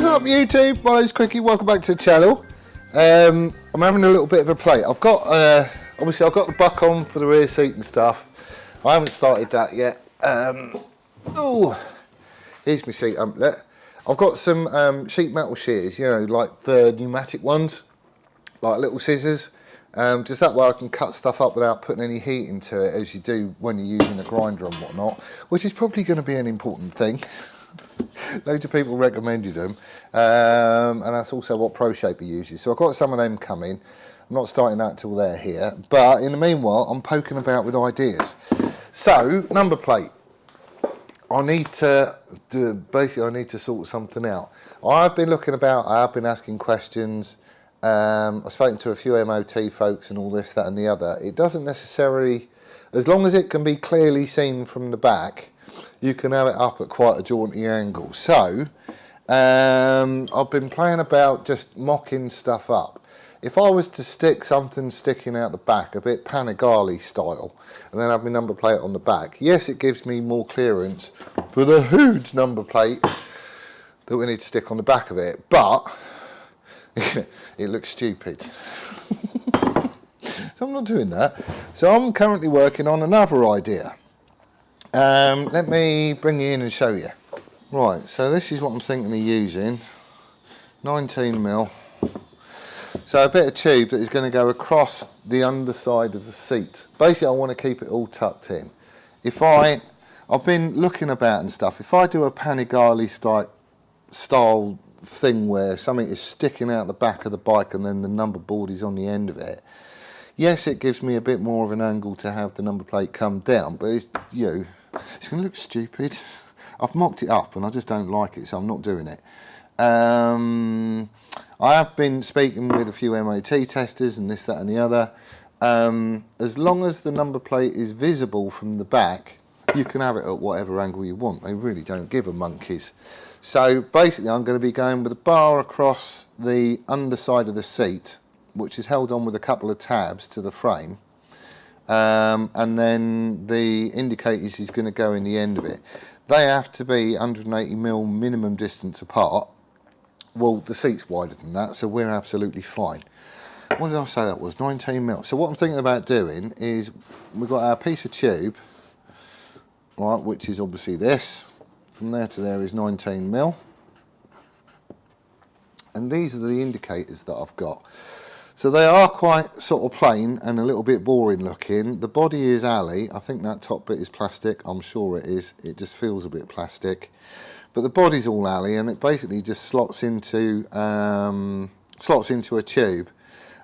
up YouTube? My name's Quickie, welcome back to the channel. I'm having a little bit of a play. I've got, obviously I've got the buck on for the rear seat and stuff. I haven't started that yet. Oh, here's my seat umplet. I've got some sheet metal shears, you know, like the pneumatic ones, like little scissors. Just that way I can cut stuff up without putting any heat into it, as you do when you're using a grinder and whatnot, which is probably going to be an important thing. Loads of people recommended them, and that's also what ProShaper uses. So I've got some of them coming. I'm not starting that till they're here, but in the meanwhile I'm poking about with ideas. So, number plate. I need to do, basically I need to sort something out. I've been looking about, I've been asking questions, I've spoken to a few MOT folks and all this, that and the other. It doesn't necessarily, as long as it can be clearly seen from the back, you can have it up at quite a jaunty angle. So, I've been playing about just mocking stuff up. If I was to stick something sticking out the back, a bit Panigale style, and then have my number plate on the back, yes, it gives me more clearance for the huge number plate that we need to stick on the back of it, but it looks stupid. So I'm not doing that. So I'm currently working on another idea. Let me bring you in and show you. Right, so this is what I'm thinking of using. 19mm. So a bit of tube that is going to go across the underside of the seat. Basically I want to keep it all tucked in. If I've been looking about and stuff, if I do a Panigale style thing where something is sticking out the back of the bike and then the number board is on the end of it, yes, it gives me a bit more of an angle to have the number plate come down, but it's, you know, it's going to look stupid. I've mocked it up and I just don't like it, so I'm not doing it. I have been speaking with a few MOT testers and this, that and the other. As long as the number plate is visible from the back, you can have it at whatever angle you want. They really don't give a monkeys. So basically I'm going to be going with a bar across the underside of the seat, which is held on with a couple of tabs to the frame. And then the indicators is going to go in the end of it. They have to be 180mm minimum distance apart. Well, the seat's wider than that, so we're absolutely fine. What did I say that was? 19mm. So what I'm thinking about doing is, we've got our piece of tube, right, which is obviously this. From there to there is 19mm. And these are the indicators that I've got. So they are quite sort of plain and a little bit boring looking. The body is alley. I think that top bit is plastic. I'm sure it is. It just feels a bit plastic. But the body's all alley, and it basically just slots into a tube,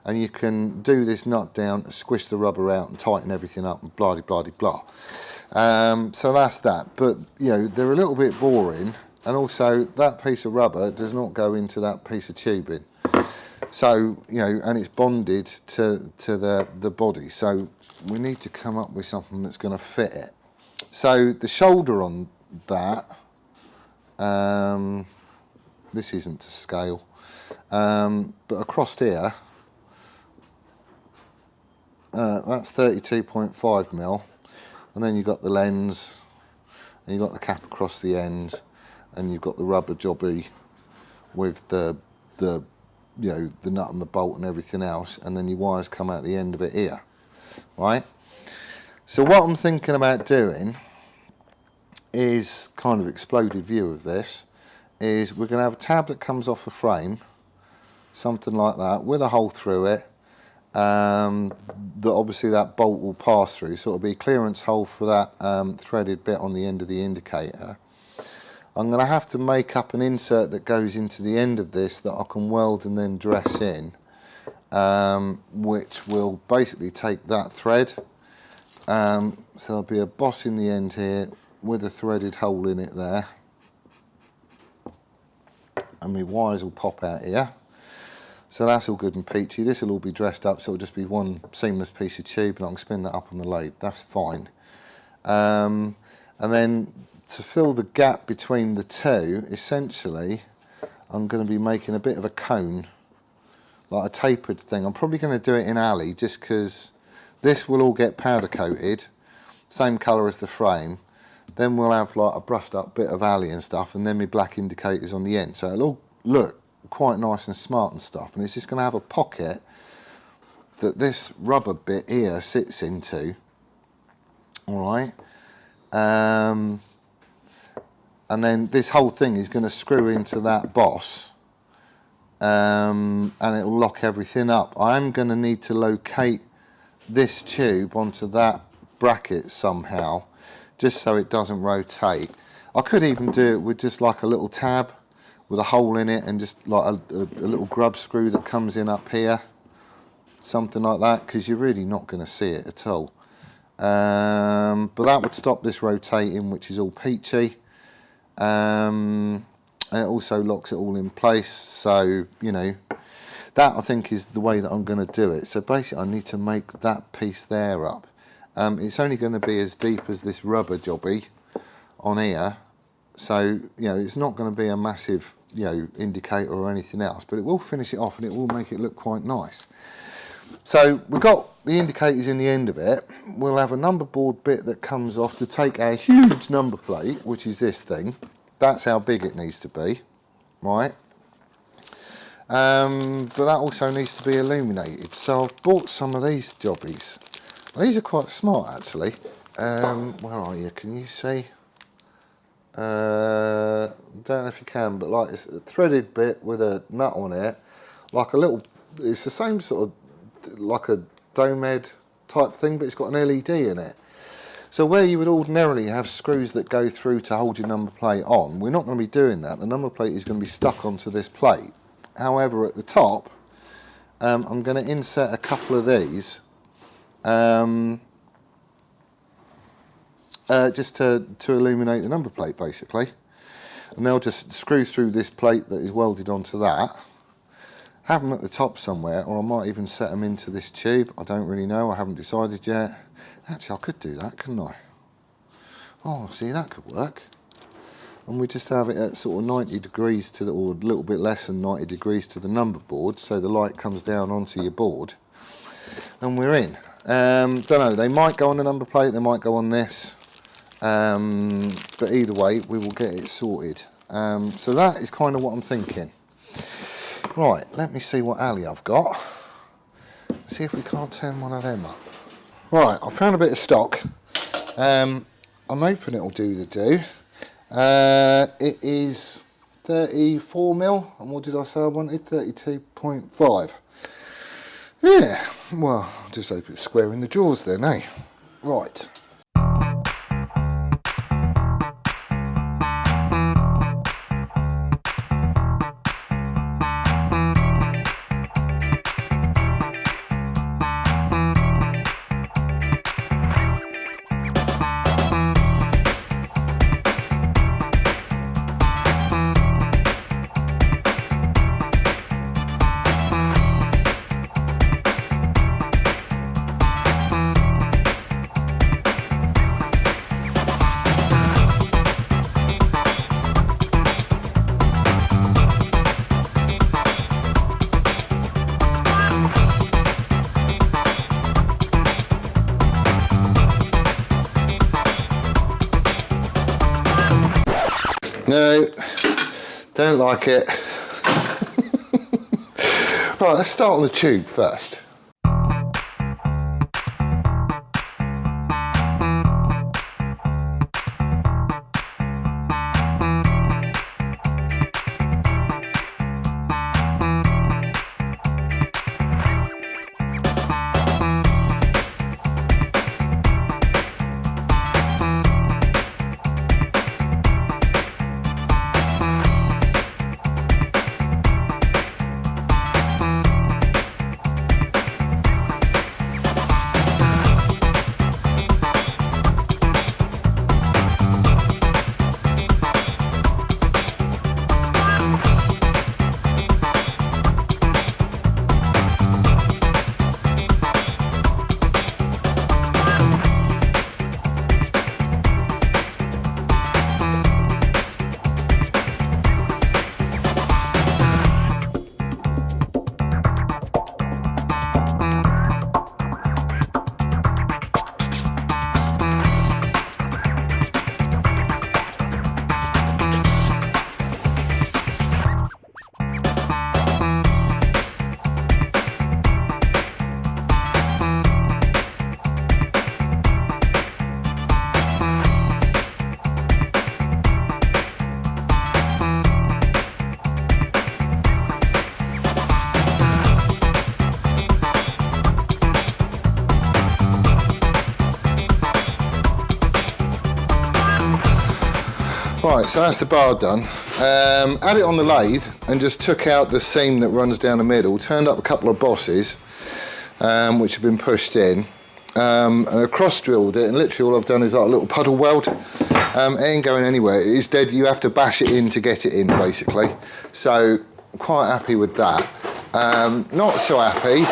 and you can do this nut down, squish the rubber out, and tighten everything up, and blah blah blah blah. So that's that. But you know, they're a little bit boring, and also that piece of rubber does not go into that piece of tubing. So you know, and it's bonded to the body. So we need to come up with something that's going to fit it. So the shoulder on that. This isn't to scale, but across here, that's 32.5mm, and then you've got the lens, and you've got the cap across the end, and you've got the rubber jobby with the you know, the nut and the bolt and everything else, and then your wires come out the end of it here, right? So what I'm thinking about doing is kind of exploded view of this, is we're going to have a tab that comes off the frame, something like that, with a hole through it, that obviously that bolt will pass through, so it'll be a clearance hole for that threaded bit on the end of the indicator. I'm going to have to make up an insert that goes into the end of this that I can weld and then dress in, which will basically take that thread. So there'll be a boss in the end here with a threaded hole in it there, and my wires will pop out here. So that's all good and peachy. This will all be dressed up, so it'll just be one seamless piece of tube, and I can spin that up on the lathe. That's fine. And then to fill the gap between the two, essentially, I'm going to be making a bit of a cone, like a tapered thing. I'm probably going to do it in alley, just because this will all get powder coated, same colour as the frame. Then we'll have like a brushed up bit of alley and stuff, and then my black indicators on the end. So it'll all look quite nice and smart and stuff, and it's just going to have a pocket that this rubber bit here sits into, alright, and then this whole thing is going to screw into that boss, and it will lock everything up. I am going to need to locate this tube onto that bracket somehow, just so it doesn't rotate. I could even do it with just like a little tab with a hole in it and just like a little grub screw that comes in up here, something like that, because you're really not going to see it at all. But that would stop this rotating, which is all peachy. And it also locks it all in place, so you know, that I think is the way that I'm going to do it. So basically I need to make that piece there up. It's only going to be as deep as this rubber jobby on here, so you know, it's not going to be a massive, you know, indicator or anything else, but it will finish it off and it will make it look quite nice. So we've got the indicators in the end of it. We'll have a number board bit that comes off to take our huge number plate, which is this thing. That's how big it needs to be, right? But that also needs to be illuminated. So I've bought some of these jobbies. These are quite smart actually. Where are you? Can you see? Don't know if you can, but like it's a threaded bit with a nut on it, like a little. It's the same sort of like a dome head type thing, but it's got an LED in it. So where you would ordinarily have screws that go through to hold your number plate on, we're not going to be doing that. The number plate is going to be stuck onto this plate. However, at the top, I'm going to insert a couple of these, just to illuminate the number plate basically. And they'll just screw through this plate that is welded onto that. Have them at the top somewhere, or I might even set them into this tube. I don't really know, I haven't decided yet. Actually, I could do that, couldn't I? Oh, see, that could work. And we just have it at sort of 90 degrees to the, or a little bit less than 90 degrees to the number board, so the light comes down onto your board. And we're in. Don't know, they might go on the number plate, they might go on this. But either way, we will get it sorted. So that is kind of what I'm thinking. Right, let me see what alley I've got. See if we can't turn one of them up. Right, I found a bit of stock. I'm hoping it'll do the do. It is 34mm, and what did I say I wanted? 32.5. Yeah, well, I'll just hope it's square in the jaws then, eh? Right. No, don't like it. Right, let's start on the tube first. Right, so that's the bar done. Had it on the lathe and just took out the seam that runs down the middle, turned up a couple of bosses, which have been pushed in, and I cross drilled it, and literally all I've done is like a little puddle weld. It ain't going anywhere. It is dead. You have to bash it in to get it in, basically. So quite happy with that. Not so happy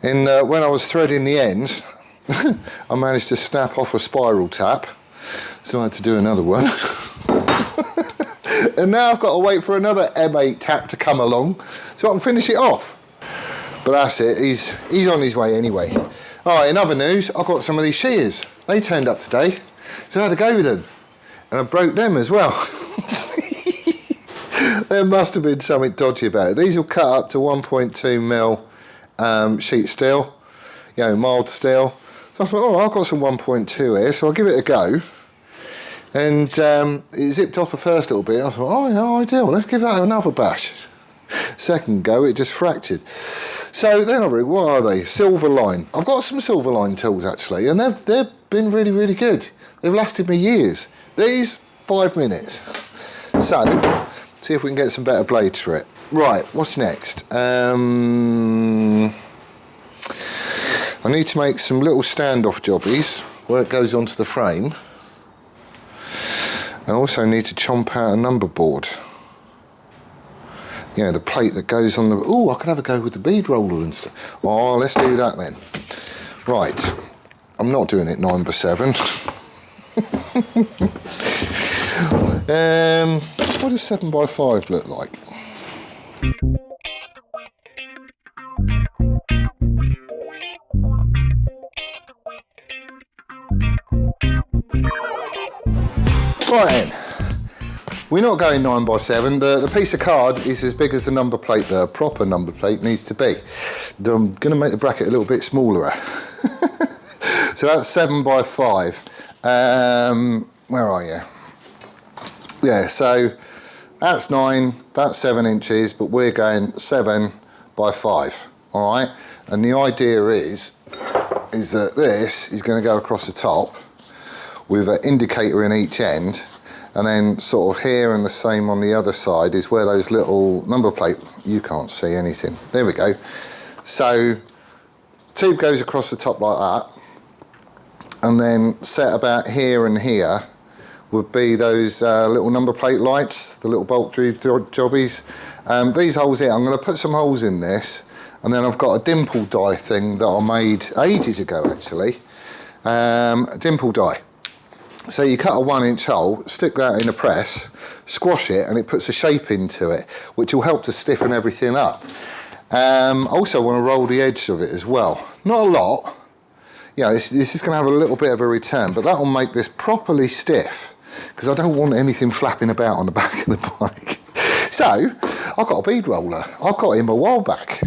in when I was threading the end, I managed to snap off a spiral tap. So I had to do another one. And now I've got to wait for another M8 tap to come along so I can finish it off. But that's it, he's on his way anyway. Alright, in other news, I've got some of these shears. They turned up today, so I had to go with them. And I broke them as well. There must have been something dodgy about it. These will cut up to 1.2mm sheet steel, you know, mild steel. So I thought, oh, I've got some 1.2 here, so I'll give it a go. And it zipped off the first little bit. I thought, oh yeah, ideal, let's give that another bash. Second go, it just fractured. So then what are they? Silver line. I've got some silver line tools actually, and they've been really, really good. They've lasted me years. These, 5 minutes. So, see if we can get some better blades for it. Right, what's next? I need to make some little standoff jobbies where it goes onto the frame. I also need to chomp out a number board. You know, the plate that goes on the... Oh, I could have a go with the bead roller and stuff. Oh, let's do that then. Right. I'm not doing it 9x7. What does 7x5 look like? Right then, we're not going 9x7. The piece of card is as big as the number plate, the proper number plate needs to be. I'm going to make the bracket a little bit smaller. So that's 7x5. Where are you? Yeah, so that's 9, that's 7 inches, but we're going 7x5, all right? And the idea is that this is going to go across the top with an indicator in each end, and then sort of here and the same on the other side is where those little number plate, you can't see anything. There we go. So tube goes across the top like that, and then set about here and here would be those little number plate lights, the little bolt jobbies. These holes here, I'm going to put some holes in this, and then I've got a dimple die thing that I made ages ago actually. A dimple die. So you cut a 1-inch hole, stick that in a press, squash it, and it puts a shape into it, which will help to stiffen everything up. Also want to roll the edge of it as well. Not a lot. You know, this is going to have a little bit of a return, but that will make this properly stiff, because I don't want anything flapping about on the back of the bike. So, I've got a bead roller. I got him a while back.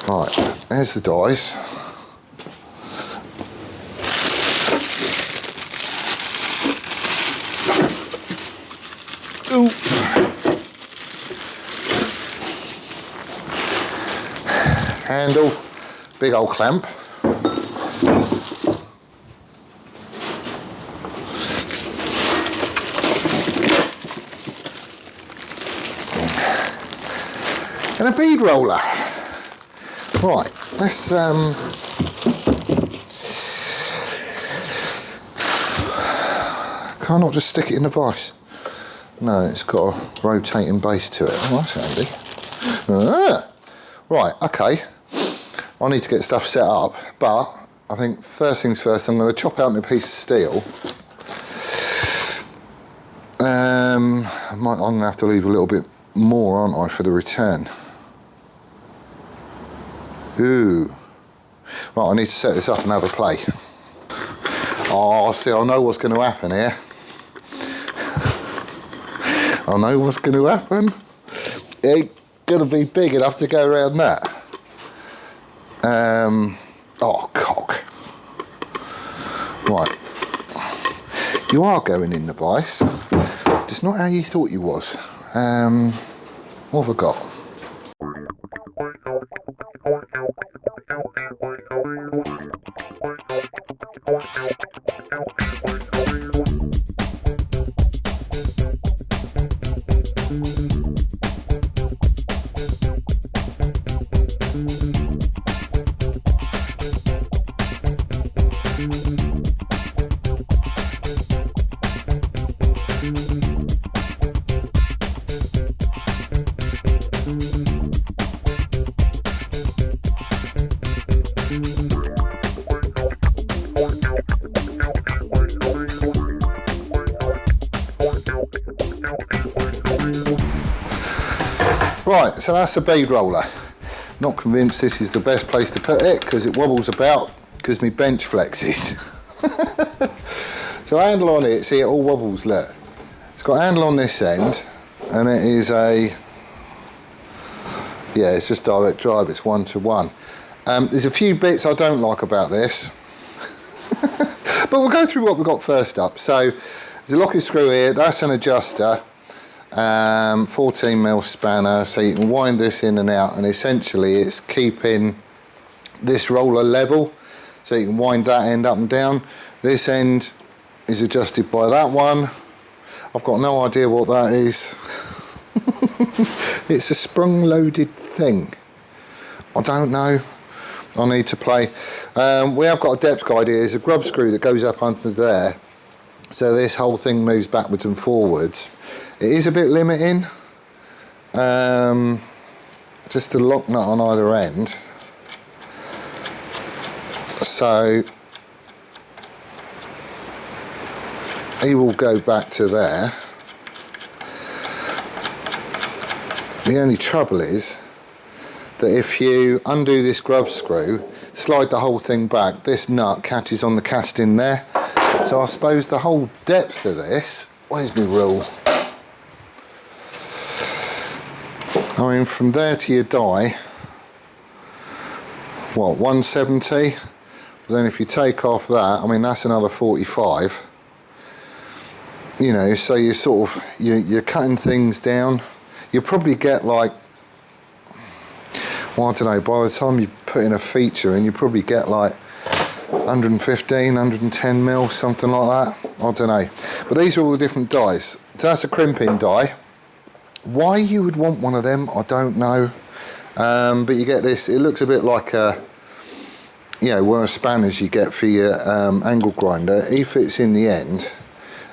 Right, there's the dies. Ooh. Handle, big old clamp. And a bead roller. Right, let's can't I not just stick it in the vise? No, it's got a rotating base to it. Oh, that's handy. Right, okay. I need to get stuff set up, but I think first things first, I'm going to chop out my piece of steel. I'm going to have to leave a little bit more, aren't I, for the return? Ooh. Right, I need to set this up and have a play. Oh, see, I know what's going to happen here. I know what's going to happen. It ain't going to be big enough to go around that. Oh, cock. Right. You are going in the vise. Just not how you thought you was. What have I got? Right, so that's a bead roller. Not convinced this is the best place to put it because it wobbles about because my bench flexes. So handle on it, see it all wobbles, look. It's got a handle on this end and it is a, yeah, it's just direct drive, it's 1-to-1. There's a few bits I don't like about this. But we'll go through what we've got first up. So there's a locking screw here, that's an adjuster. 14mm spanner, so you can wind this in and out, and essentially it's keeping this roller level, so you can wind that end up and down. This end is adjusted by that one. I've got no idea what that is. It's a sprung loaded thing. I don't know. I need to play. We have got a depth guide here. There's a grub screw that goes up under there, so this whole thing moves backwards and forwards. It is a bit limiting, just a lock nut on either end, so he will go back to there. The only trouble is that if you undo this grub screw, slide the whole thing back, this nut catches on the casting there, so I suppose the whole depth of this, where's my rule? I mean, from there to your die, what, 170? But then if you take off that, I mean, that's another 45. You know, so you're sort of, you're cutting things down. You'll probably get like, well, I don't know, by the time you put in a feature and you probably get like 115, 110 mil, something like that. I don't know. But these are all the different dies. So that's a crimping die. Why you would want one of them, I don't know. But you get this, it looks a bit like a, you know, one of the spanners you get for your angle grinder. He fits in the end,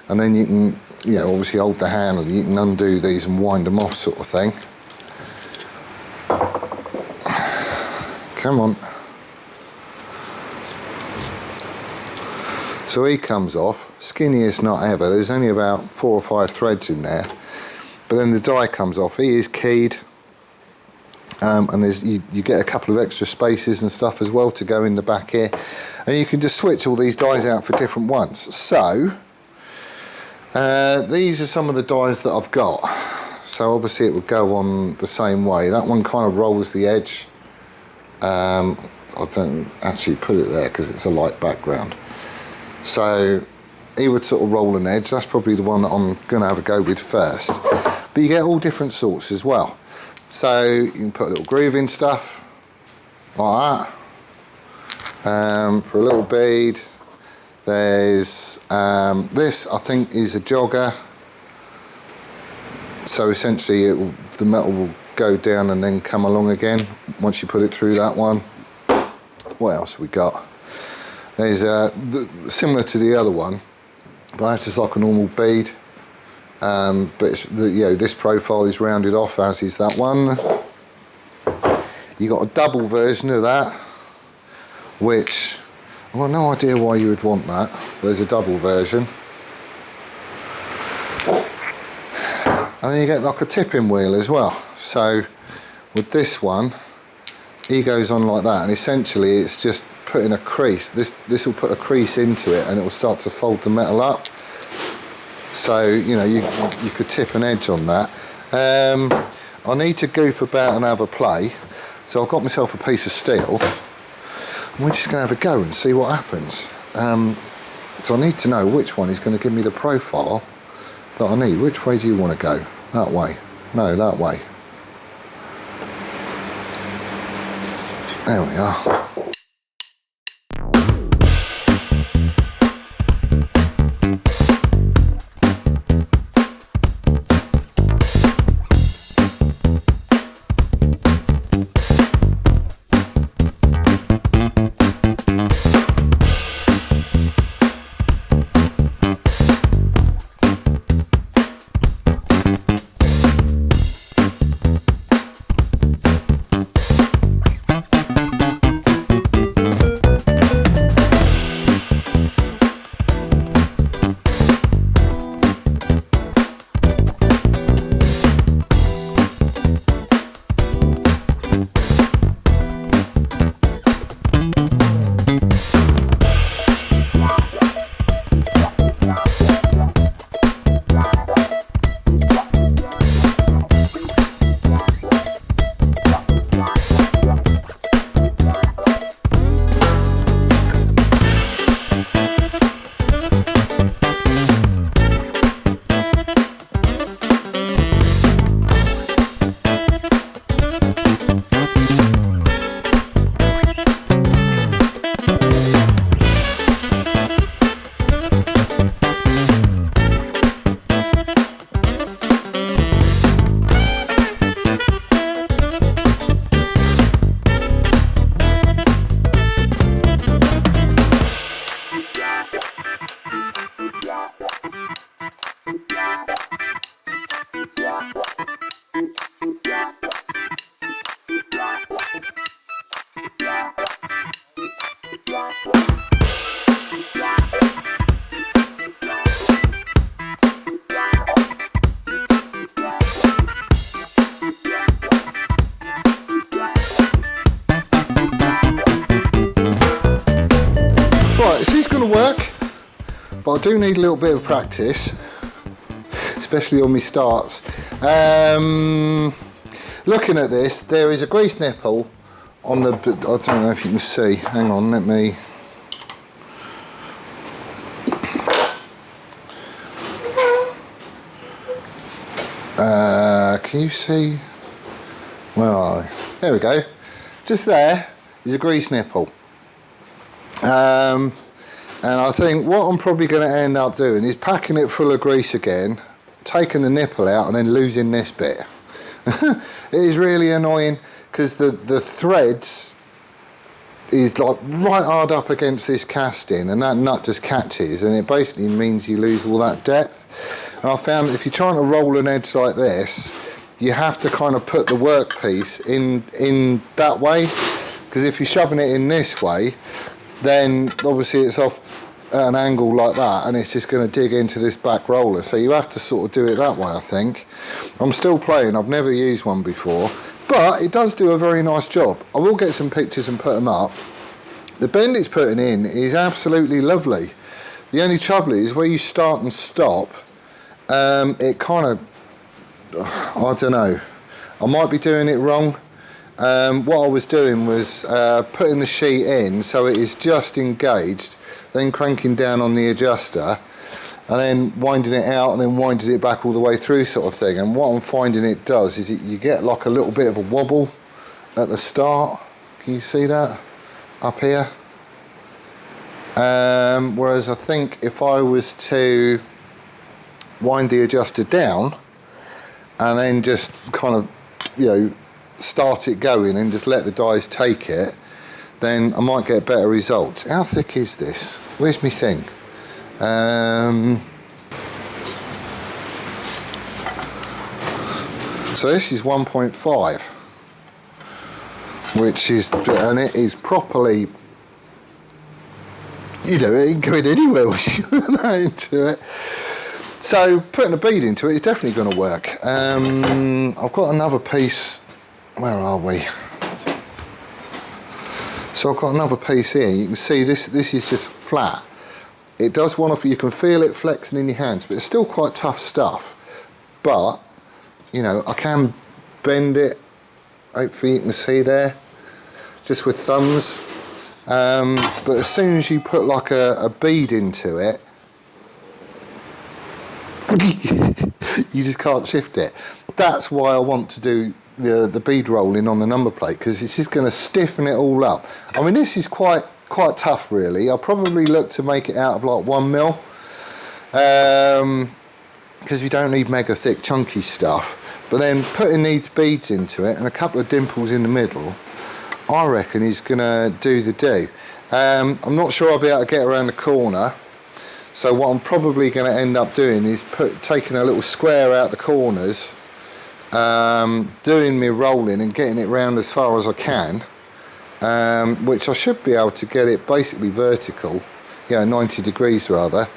and then you can, you know, obviously hold the handle, you can undo these and wind them off, sort of thing. Come on. So he comes off, skinniest knot ever. There's only about 4 or 5 threads in there. But then the die comes off. He is keyed, and there's you get a couple of extra spaces and stuff as well to go in the back here, and you can just switch all these dies out for different ones. So these are some of the dies that I've got. So obviously it would go on the same way. That one kind of rolls the edge. I don't actually put it there because it's a light background. So he would sort of roll an edge. That's probably the one that I'm going to have a go with first. But you get all different sorts as well. So you can put a little groove in stuff like that. For a little bead, there's this, I think, is a jogger. So essentially the metal will go down and then come along again once you put it through that one. What else have we got? There's similar to the other one, but that's just like a normal bead. But it's, you know, this profile is rounded off, as is that one. You got a double version of that, which I've got no idea why you would want that. There's a double version. And then you get like a tipping wheel as well. So with this one, he goes on like that, and essentially it's just putting a crease. This will put a crease into it, and it will start to fold the metal up. So you know, you could tip an edge on that. I need to goof about and have a play, so I've got myself a piece of steel, and we're just going to have a go and see what happens. So I need to know which one is going to give me the profile that I need. Which way do you want to go? That way? No, that way. There we are. work, but I do need a little bit of practice, especially on my starts. Looking at this, there is a grease nipple on the, I don't know if you can see, hang on, let me, can you see, where are they? There we go, just there is a grease nipple. And I think what I'm probably going to end up doing is packing it full of grease again, taking the nipple out and then losing this bit. It is really annoying because the threads is like right hard up against this casting, and that nut just catches, and it basically means you lose all that depth. And I found that if you're trying to roll an edge like this, you have to kind of put the workpiece in that way, because if you're shoving it in this way, then obviously it's off at an angle like that, and it's just going to dig into this back roller. So you have to sort of do it that way, I think. I'm still playing, I've never used one before, but it does do a very nice job. I will get some pictures and put them up. The bend it's putting in is absolutely lovely. The only trouble is where you start and stop, it kind of, I don't know, I might be doing it wrong. What I was doing was putting the sheet in so it is just engaged, then cranking down on the adjuster, and then winding it out and then winding it back all the way through, sort of thing. And what I'm finding it does is you get like a little bit of a wobble at the start. Can you see that up here? Whereas I think if I was to wind the adjuster down and then just kind of, you know, start it going and just let the dies take it, then I might get better results. How thick is this? Where's my thing? So this is 1.5, which is, and it is properly, you know, it ain't going anywhere once you put that into it. So putting a bead into it is definitely going to work. I've got another piece. Where are we? So I've got another piece here. You can see this is just flat. It does want to, you can feel it flexing in your hands, but it's still quite tough stuff. But, you know, I can bend it, hopefully you can see there, just with thumbs. But as soon as you put like a bead into it, you just can't shift it. That's why I want to do the bead rolling on the number plate, because it's just going to stiffen it all up. I mean, this is quite tough, really. I'll probably look to make it out of like 1mm, because you don't need mega thick chunky stuff. But then putting these beads into it and a couple of dimples in the middle, I reckon is going to do the do. I'm not sure I'll be able to get around the corner, so what I'm probably going to end up doing is taking a little square out the corners, doing me rolling and getting it round as far as I can, which I should be able to get it basically vertical, you know, 90 degrees rather,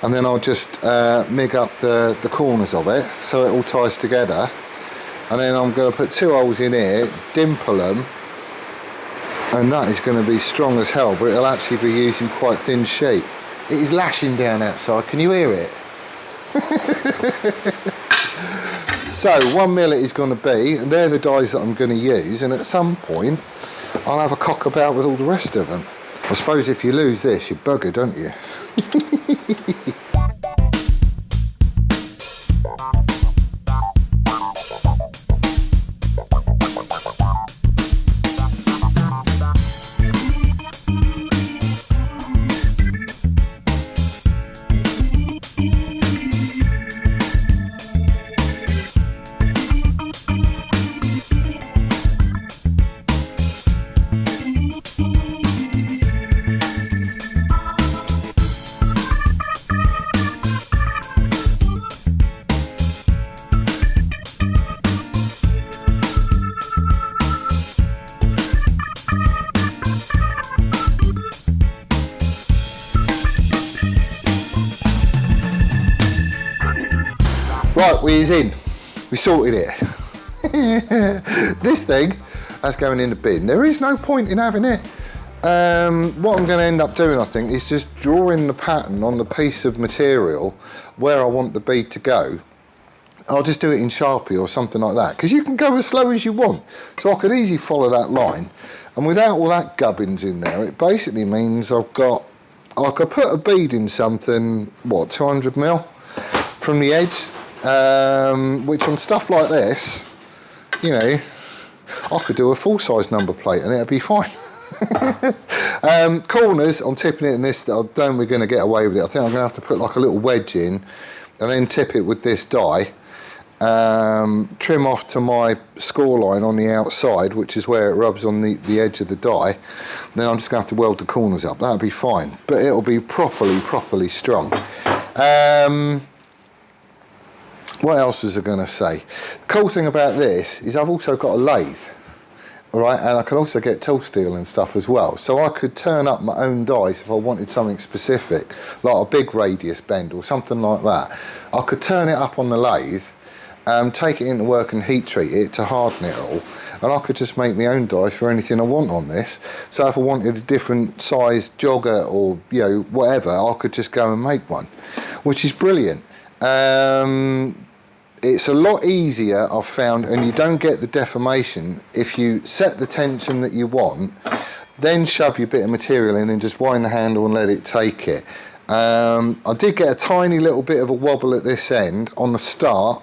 and then I'll just mig up the corners of it so it all ties together, and then I'm going to put 2 holes in here, dimple them, and that is going to be strong as hell, but it'll actually be using quite thin sheet. It is lashing down outside, can you hear it? So 1mm it is going to be, and they're the dies that I'm going to use, and at some point I'll have a cock about with all the rest of them. I suppose if you lose this, you're buggered, don't you? Right, we's in. We sorted it. This thing, that's going in the bin. There is no point in having it What I'm going to end up doing, I think, is just drawing the pattern on the piece of material where I want the bead to go. I'll just do it in Sharpie or something like that, because you can go as slow as you want. So I could easily follow that line, and without all that gubbins in there, it basically means I could put a bead in something, what, 200 mil from the edge, which on stuff like this, you know, I could do a full-size number plate and it'd be fine. Corners, I'm tipping it in this. I don't think we're going to get away with it. I think I'm going to have to put like a little wedge in and then tip it with this die. Trim off to my score line on the outside, which is where it rubs on the edge of the die. Then I'm just going to have to weld the corners up. That'll be fine, but it'll be properly strong. What else was I going to say? The cool thing about this is I've also got a lathe. All right, and I can also get tool steel and stuff as well. So I could turn up my own dies if I wanted something specific, like a big radius bend or something like that. I could turn it up on the lathe, take it into work and heat treat it to harden it all, and I could just make my own dies for anything I want on this. So if I wanted a different size jogger or, you know, whatever, I could just go and make one, which is brilliant. It's a lot easier, I've found, and you don't get the deformation if you set the tension that you want, then shove your bit of material in and just wind the handle and let it take it. I did get a tiny little bit of a wobble at this end on the start,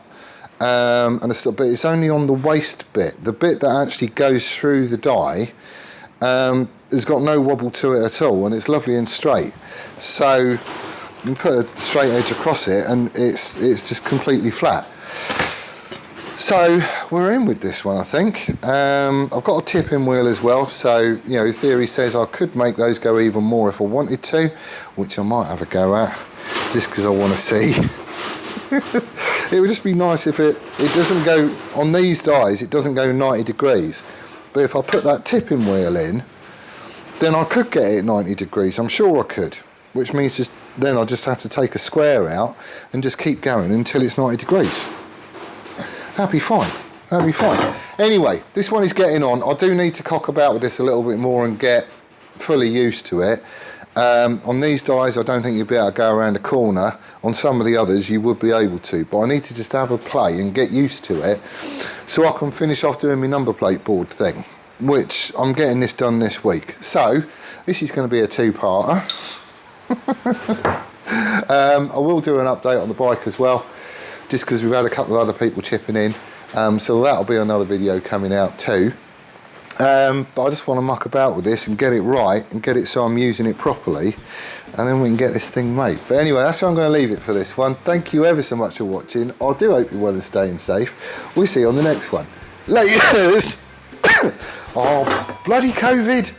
but it's only on the waste bit. The bit that actually goes through the die has got no wobble to it at all, and it's lovely and straight. So you can put a straight edge across it and it's just completely flat. So we're in with this one, I think. I've got a tipping wheel as well, so, you know, theory says I could make those go even more if I wanted to, which I might have a go at, just because I want to see. It would just be nice if it doesn't go, on these dies, it doesn't go 90 degrees. But if I put that tipping wheel in, then I could get it 90 degrees, I'm sure I could. Which means then I just have to take a square out and just keep going until it's 90 degrees. That'd be fine. That'd be fine. Anyway, this one is getting on. I do need to cock about with this a little bit more and get fully used to it. On these dies, I don't think you'd be able to go around the corner. On some of the others, you would be able to. But I need to just have a play and get used to it so I can finish off doing my number plate board thing, which I'm getting this done this week. So, this is going to be a two-parter. I will do an update on the bike as well, just because we've had a couple of other people chipping in, so that'll be another video coming out too. But I just want to muck about with this and get it right and get it so I'm using it properly, and then we can get this thing made. But anyway, that's where I'm going to leave it for this one. Thank you ever so much for watching. I do hope you're well and staying safe. We'll see you on the next one. Laters! Oh, bloody COVID!